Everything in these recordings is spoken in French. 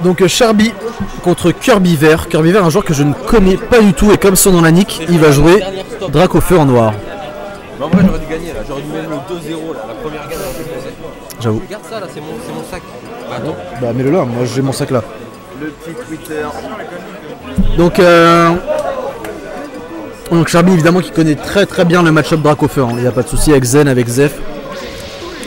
Donc Charby contre Curbiver. Curbiver, un joueur que je ne connais pas du tout et comme son nom l'indique, il va jouer Dracofeu en noir. Mais en vrai j'aurais dû gagner là, j'aurais dû mettre le 2-0 là, la première gagne avec le français. J'avoue. Regarde ça là, c'est mon sac. Bah attends. Bah mets-le là, moi j'ai mon sac là. Le petit Twitter. Donc Charby évidemment qui connaît très bien le match-up Dracofeu, hein. Il n'y a pas de souci avec Zen, avec Zef.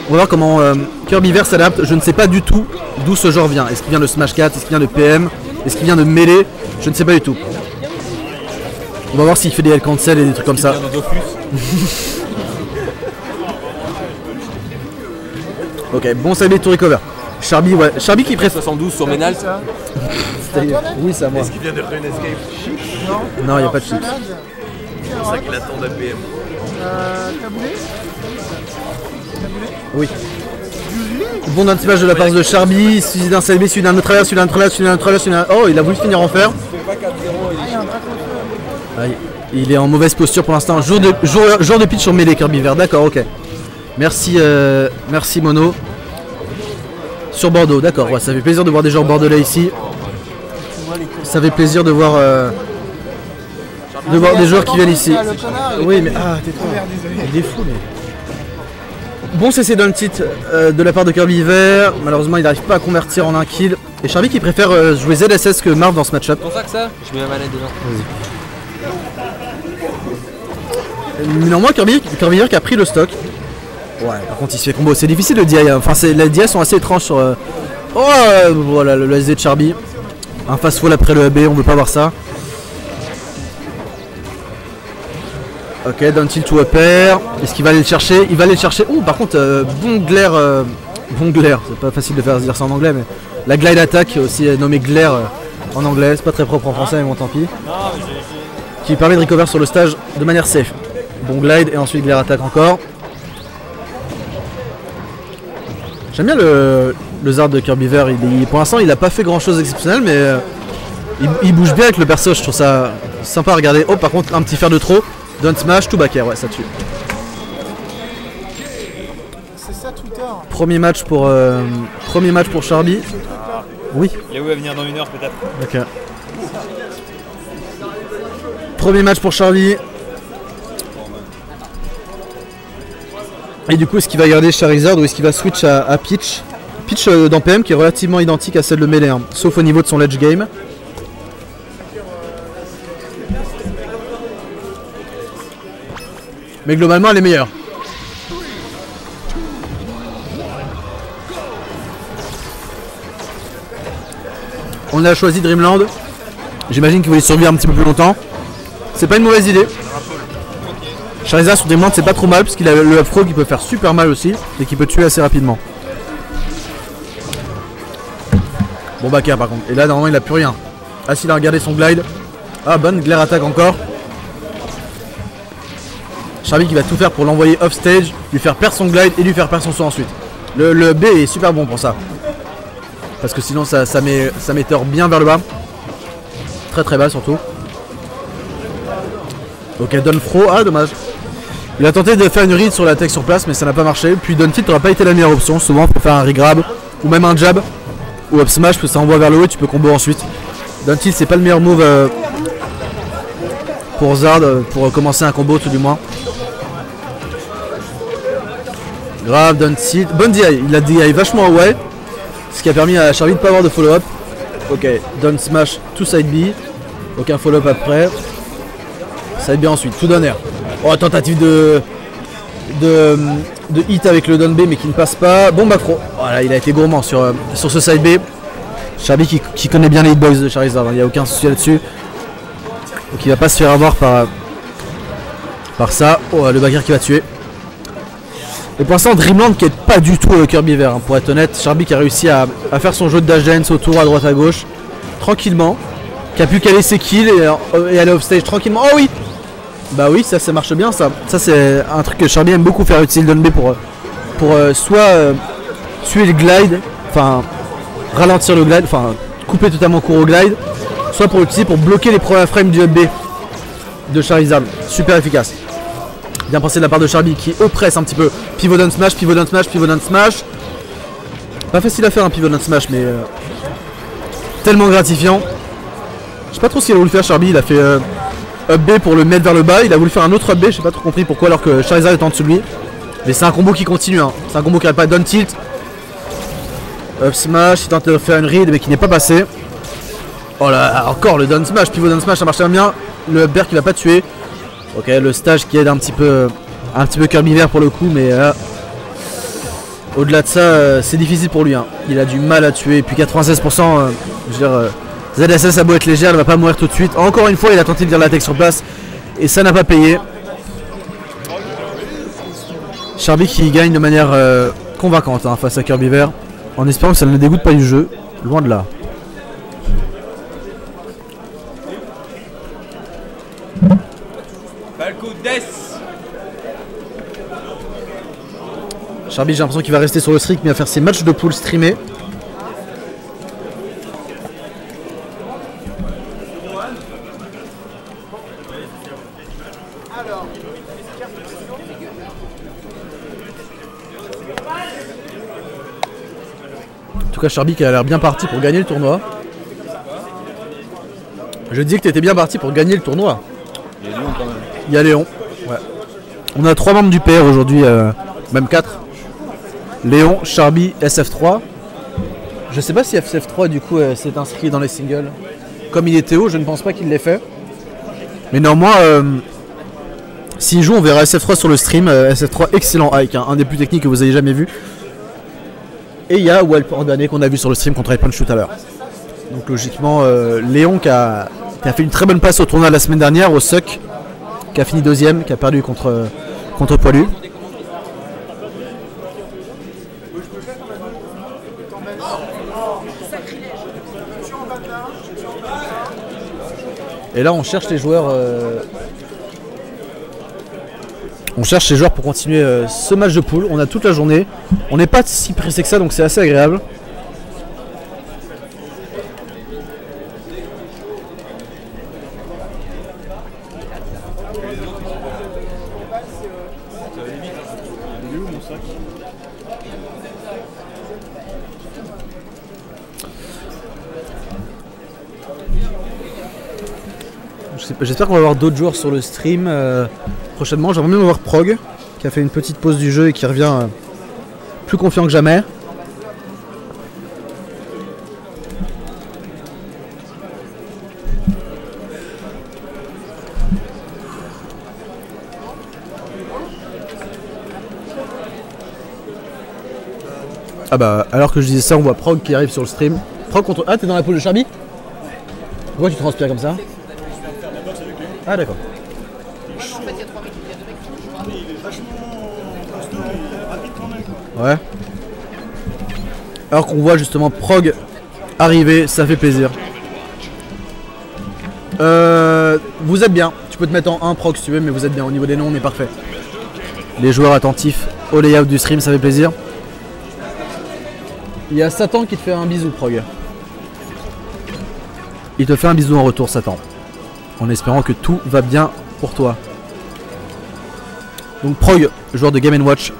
On va voir comment Curbiver s'adapte. Je ne sais pas du tout d'où ce genre vient. Est-ce qu'il vient de Smash 4, est-ce qu'il vient de PM, est-ce qu'il vient de Melee? Je ne sais pas du tout. On va voir s'il fait des L-cancel et des trucs comme ça. Ok, bon salut to recover. Charby, ouais. Charby qui préfère 72 sur Ménal. Oui, c'est à moi. Est-ce qu'il vient de RuneScape? Non, il n'y a pas de chips. C'est pour ça qu'il attend d'APM. Oui. Bon anti-match de la part de Charby, suivi d'un CLB, suivi d'un autre travers, suivi d'un travers, suivi d'un travers, suivi d'un... Oh, il a voulu finir en fer. Il est en mauvaise posture pour l'instant. Jour de pitch sur Melee, Curbiver. D'accord, ok. Merci, merci Mono. Sur Bordeaux, d'accord. Ouais, ça fait plaisir de voir des joueurs bordelais ici. Ça fait plaisir de voir des joueurs qui viennent ici. Oui, mais ah, tais-toi. Il est fou, mais. Bon CC dans le titre de la part de Curbiver. Malheureusement, il n'arrive pas à convertir en un kill. Et Charby qui préfère jouer ZSS que Marv dans ce match-up. C'est pour ça que ça? Je mets ma manette dedans. Mais néanmoins, Curbiver qui a pris le stock. Ouais, par contre, il se fait combo. C'est difficile de DI. Enfin, les DI sont assez étranges sur. Oh, voilà, le SD de Charby. Un fast fall après le AB, on veut pas voir ça. Ok, down tilt to upper. Est-ce qu'il va aller le chercher? Il va aller le chercher. Oh, par contre, bon glaire. Bon glaire, c'est pas facile de faire dire ça en anglais, mais la glide attack, aussi nommée glaire en anglais, c'est pas très propre en français, mais bon, tant pis. Qui permet de recover sur le stage de manière safe. Bon glide et ensuite glare attack encore. J'aime bien le Zard de Curbiver. Pour l'instant, il a pas fait grand chose d'exceptionnel, mais il bouge bien avec le perso. Je trouve ça sympa à regarder. Oh, par contre, un petit fer de trop. Down smash, tout back air, ouais, ça tue. C'est ça Twitter. Premier match pour Charby. Oui. Yahoo va venir dans 1 heure peut-être. Ok. Premier match pour Charby. Et du coup, est-ce qu'il va garder Charizard ou est-ce qu'il va switch à Peach? Peach dans PM qui est relativement identique à celle de Melee, hein, sauf au niveau de son ledge game. Mais globalement, elle est meilleure. On a choisi Dreamland. J'imagine qu'il voulait survivre un petit peu plus longtemps. C'est pas une mauvaise idée. Charizard sur Dreamland, c'est pas trop mal parce qu'il a le up throw qui peut faire super mal aussi et qui peut tuer assez rapidement. Bon back air par contre. Et là normalement il a plus rien. Ah s'il a regardé son glide. Ah bonne glare attaque encore. Charby qui va tout faire pour l'envoyer off stage, lui faire perdre son glide et lui faire perdre son saut ensuite. Le B est super bon pour ça. Parce que sinon ça met Thor bien vers le bas. Très bas surtout. Ok, Don Fro, ah dommage. Il a tenté de faire une read sur la tech sur place mais ça n'a pas marché. Puis Down tilt n'aura pas été la meilleure option. Souvent il faut faire un regrab ou même un jab ou up smash parce que ça envoie vers le haut et tu peux combo ensuite. Down tilt c'est pas le meilleur move pour Zard pour commencer un combo tout du moins. Grave, down tilt, bonne DI, il a DI vachement away. Ce qui a permis à Charby de ne pas avoir de follow-up. Ok, down smash to side B. Aucun follow-up après. Side B ensuite, tout down air. Oh, tentative de hit avec le down B mais qui ne passe pas. Bon macro. Voilà, il a été gourmand sur ce side B. Charby qui connaît bien les hitbox de Charizard, il n'y a aucun souci là-dessus. Donc il va pas se faire avoir par ça. Oh, le backer qui va tuer. Et pour l'instant, Dreamland qui est pas du tout Curbiver, hein, pour être honnête. Charby qui a réussi à faire son jeu de dash dance autour à droite à gauche, tranquillement. Qui a pu caler ses kills et aller off stage tranquillement. Oh oui! Bah oui, ça marche bien ça. Ça c'est un truc que Charby aime beaucoup faire, utiliser le down B pour soit tuer le glide, enfin ralentir le glide, enfin couper totalement court au glide, soit pour l'utiliser pour bloquer les premiers frames du up B de Charizard. Super efficace. Bien pensé de la part de Charby qui oppresse un petit peu. Pivot down smash, pivot down smash, pivot down smash. Pas facile à faire un pivot down smash mais tellement gratifiant. Je sais pas trop ce qu'il a voulu faire Charby, il a fait up B pour le mettre vers le bas, il a voulu faire un autre up B, j'ai pas trop compris pourquoi alors que Charizard est en dessous de lui. Mais c'est un combo qui continue, hein. C'est un combo qui n'arrête pas, down tilt. Up smash, il tente de faire une read mais qui n'est pas passé. Oh là, encore le down smash, pivot down smash, ça marche bien. Le up bear qui va pas tuer. Ok, le stage qui aide un petit peu Kirby vert pour le coup, mais au-delà de ça, c'est difficile pour lui, hein. Il a du mal à tuer, et puis 96%, je veux dire, ZSS a beau être légère, elle va pas mourir tout de suite. Encore une fois, il a tenté de lire la tech sur place, et ça n'a pas payé. Charby qui gagne de manière convaincante hein, face à Kirby vert, en espérant que ça ne le dégoûte pas du jeu, loin de là. Charby, j'ai l'impression qu'il va rester sur le streak mais à faire ses matchs de pool streamés. En tout cas, Charby qui a l'air bien parti pour gagner le tournoi. Je dis que tu étais bien parti pour gagner le tournoi. Il y a Léon quand même. Il y a Léon. Ouais. On a 3 membres du PR aujourd'hui, même 4. Léon, Charby, SF3. Je sais pas si SF3 du coup s'est inscrit dans les singles. Comme il était haut, je ne pense pas qu'il l'ait fait. Mais néanmoins, s'il joue, on verra SF3 sur le stream. SF3, excellent hike, hein, un des plus techniques que vous ayez jamais vu. Et il y a Wild Ordané qu'on a vu sur le stream contre iPunch tout à l'heure. Donc logiquement, Léon qui a fait une très bonne passe au tournoi la semaine dernière, au SUC, qui a fini deuxième, qui a perdu contre Poilu. Et là on cherche les joueurs pour continuer ce match de poule. On a toute la journée. On n'est pas si pressé que ça, donc c'est assez agréable. J'espère qu'on va avoir d'autres joueurs sur le stream prochainement. J'aimerais même voir Prog qui a fait une petite pause du jeu et qui revient plus confiant que jamais. Ah bah alors que je disais ça, on voit Prog qui arrive sur le stream. Prog contre... Ah, t'es dans la pole de Charby? Pourquoi tu transpires comme ça? Ah d'accord. Ouais. Alors qu'on voit justement Prog arriver, ça fait plaisir. Vous êtes bien. Tu peux te mettre en 1 Prog si tu veux, mais vous êtes bien. Au niveau des noms, on est parfait. Les joueurs attentifs au layout du stream, ça fait plaisir. Il y a Satan qui te fait un bisou, Prog. Il te fait un bisou en retour, Satan. En espérant que tout va bien pour toi. Donc Prog, joueur de Game & Watch.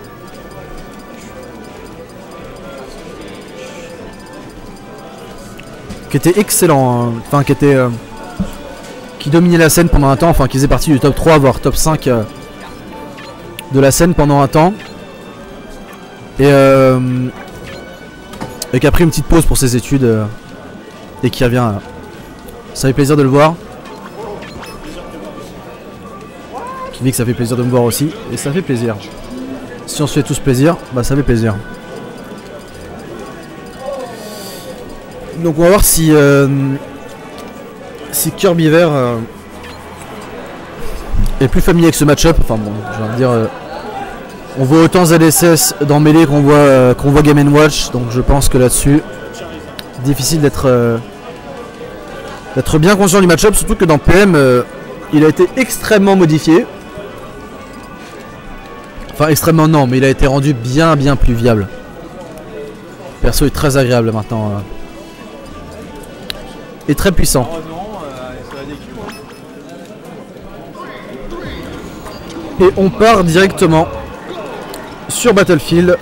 Qui était excellent, hein. Enfin qui dominait la scène pendant un temps, enfin qui faisait partie du top 3 voire top 5 de la scène pendant un temps. Et qui a pris une petite pause pour ses études et qui revient. Ça fait plaisir de le voir. Qui dit que ça fait plaisir de me voir aussi, et ça fait plaisir. Si on se fait tous plaisir, bah ça fait plaisir. Donc on va voir si Kirby vert est plus familier avec ce match-up. Enfin bon, je vais dire, on voit autant ZSS dans Melee qu'on voit Game & Watch, donc je pense que là-dessus, difficile d'être bien conscient du match-up, surtout que dans PM, il a été extrêmement modifié. Enfin extrêmement non, mais il a été rendu bien plus viable. Le perso est très agréable maintenant. Et très puissant. Et on part directement sur Battlefield